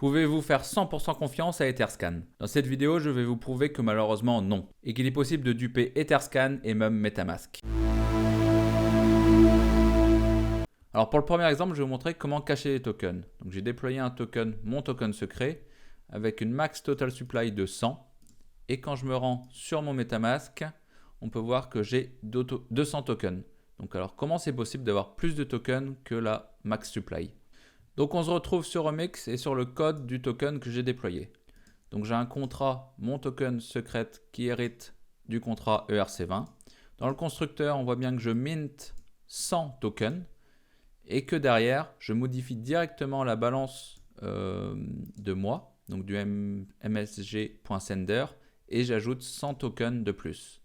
Pouvez-vous faire 100% confiance à Etherscan? Dans cette vidéo, je vais vous prouver que malheureusement non, et qu'il est possible de duper Etherscan et même Metamask. Alors pour le premier exemple, je vais vous montrer comment cacher les tokens. Donc j'ai déployé un token, mon token secret, avec une max total supply de 100. Et quand je me rends sur mon Metamask, on peut voir que j'ai 200 tokens. Donc alors comment c'est possible d'avoir plus de tokens que la max supply? Donc on se retrouve sur Remix et sur le code du token que j'ai déployé. Donc j'ai un contrat, mon token secret qui hérite du contrat ERC20. Dans le constructeur, on voit bien que je mint 100 tokens et que derrière, je modifie directement la balance de moi, donc du msg.sender, et j'ajoute 100 tokens de plus.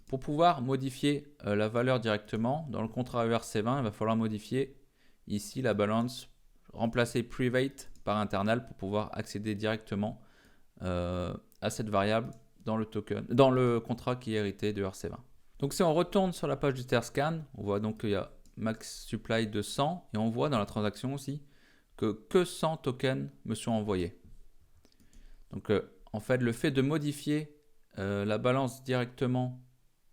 Pour pouvoir modifier la valeur directement, dans le contrat ERC20, il va falloir modifier ici la balance, remplacer private par internal pour pouvoir accéder directement à cette variable dans le contrat qui est hérité de ERC20. Donc si on retourne sur la page du Etherscan, on voit donc qu'il y a max supply de 100 et on voit dans la transaction aussi que 100 tokens me sont envoyés. Donc en fait le fait de modifier la balance directement,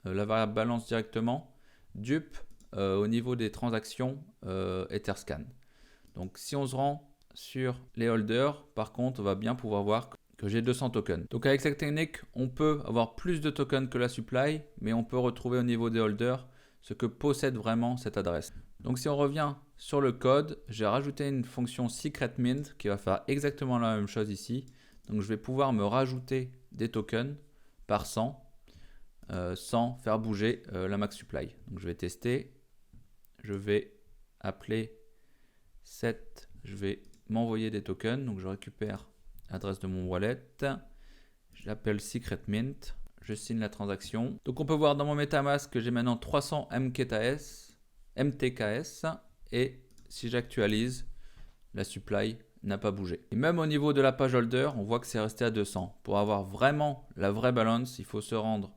la variable balance directement, dupe au niveau des transactions Etherscan. Donc si on se rend sur les holders, par contre on va bien pouvoir voir que j'ai 200 tokens. Donc avec cette technique, on peut avoir plus de tokens que la supply, mais on peut retrouver au niveau des holders ce que possède vraiment cette adresse. Donc si on revient sur le code, j'ai rajouté une fonction secret mint qui va faire exactement la même chose ici. Donc je vais pouvoir me rajouter des tokens par 100 sans faire bouger la max supply. Donc je vais tester. Je vais appeler set, je vais m'envoyer des tokens. Donc je récupère l'adresse de mon wallet. J'appelle secret mint. Je signe la transaction. Donc on peut voir dans mon Metamask que j'ai maintenant 300 MTKS et si j'actualise, la supply n'a pas bougé. Et même au niveau de la page holder, on voit que c'est resté à 200. Pour avoir vraiment la vraie balance, il faut se rendre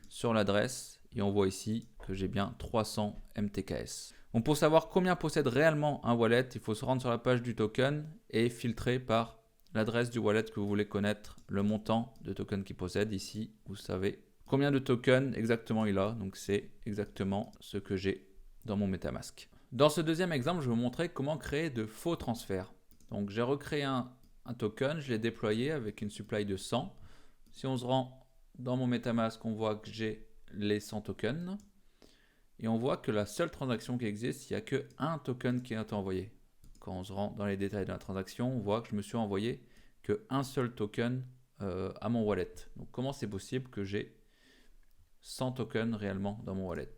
sur l'adresse et on voit ici que j'ai bien 300 MTKS. Donc pour savoir combien possède réellement un wallet, il faut se rendre sur la page du token et filtrer par l'adresse du wallet que vous voulez connaître, le montant de tokens qu'il possède. Ici, vous savez combien de tokens exactement il a. Donc c'est exactement ce que j'ai dans mon Metamask. Dans ce deuxième exemple, je vais vous montrer comment créer de faux transferts. Donc j'ai recréé un token, je l'ai déployé avec une supply de 100. Si on se rend dans mon Metamask, on voit que j'ai les 100 tokens. Et on voit que la seule transaction qui existe, il n'y a qu'un token qui a été envoyé. Quand on se rend dans les détails de la transaction, on voit que je me suis envoyé qu'un seul token à mon wallet. Donc comment c'est possible que j'ai 100 tokens réellement dans mon wallet?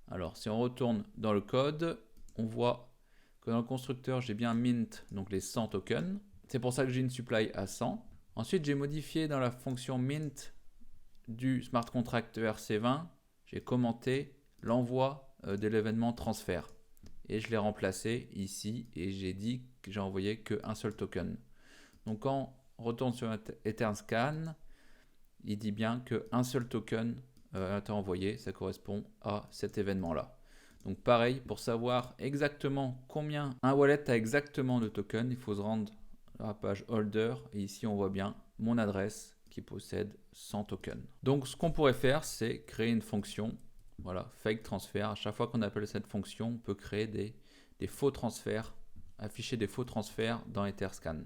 Alors si on retourne dans le code, on voit que dans le constructeur, j'ai bien mint donc les 100 tokens. C'est pour ça que j'ai une supply à 100. Ensuite, j'ai modifié dans la fonction mint du smart contract ERC20, j'ai commenté l'envoi de l'événement transfert. Et je l'ai remplacé ici et j'ai dit que j'ai envoyé qu'un seul token. Donc quand on retourne sur Etherscan, il dit bien qu'un seul token a été envoyé, ça correspond à cet événement-là. Donc pareil, pour savoir exactement combien un wallet a exactement de tokens, il faut se rendre à la page holder et ici on voit bien mon adresse qui possède 100 tokens. Donc ce qu'on pourrait faire, c'est créer une fonction, voilà, fake transfer. À chaque fois qu'on appelle cette fonction, on peut créer des faux transferts, afficher des faux transferts dans Etherscan.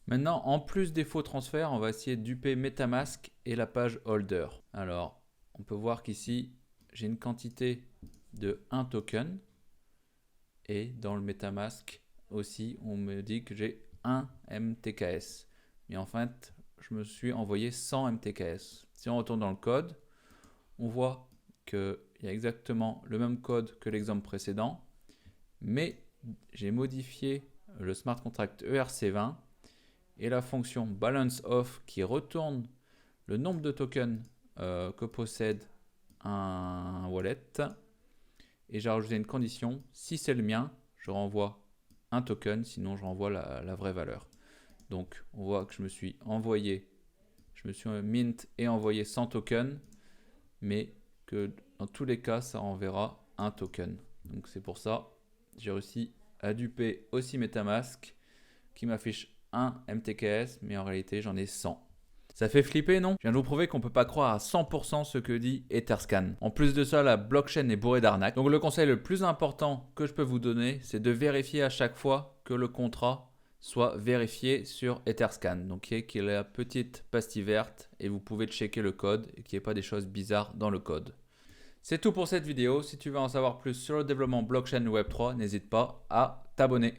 Maintenant, en plus des faux transferts, on va essayer de duper Metamask et la page holder. Alors, on peut voir qu'ici, j'ai une quantité de 1 token et dans le Metamask aussi, on me dit que j'ai 1 MTKS. Mais en fait, je me suis envoyé 100 MTKS. Si on retourne dans le code, on voit qu'il y a exactement le même code que l'exemple précédent, mais j'ai modifié le smart contract ERC20 et la fonction balance off qui retourne le nombre de tokens que possède un wallet. Et j'ai rajouté une condition, si c'est le mien, je renvoie un token, sinon je renvoie la vraie valeur. Donc on voit que je me suis mint et envoyé 100 tokens, mais que dans tous les cas, ça enverra un token. Donc c'est pour ça, j'ai réussi à duper aussi Metamask, qui m'affiche un MTKS, mais en réalité, j'en ai 100. Ça fait flipper, non? Je viens de vous prouver qu'on ne peut pas croire à 100% ce que dit Etherscan. En plus de ça, la blockchain est bourrée d'arnaques. Donc le conseil le plus important que je peux vous donner, c'est de vérifier à chaque fois que le contrat soit vérifié sur Etherscan. Donc qu'il y ait la petite pastille verte et vous pouvez checker le code et qu'il n'y ait pas des choses bizarres dans le code. C'est tout pour cette vidéo. Si tu veux en savoir plus sur le développement blockchain Web3, n'hésite pas à t'abonner.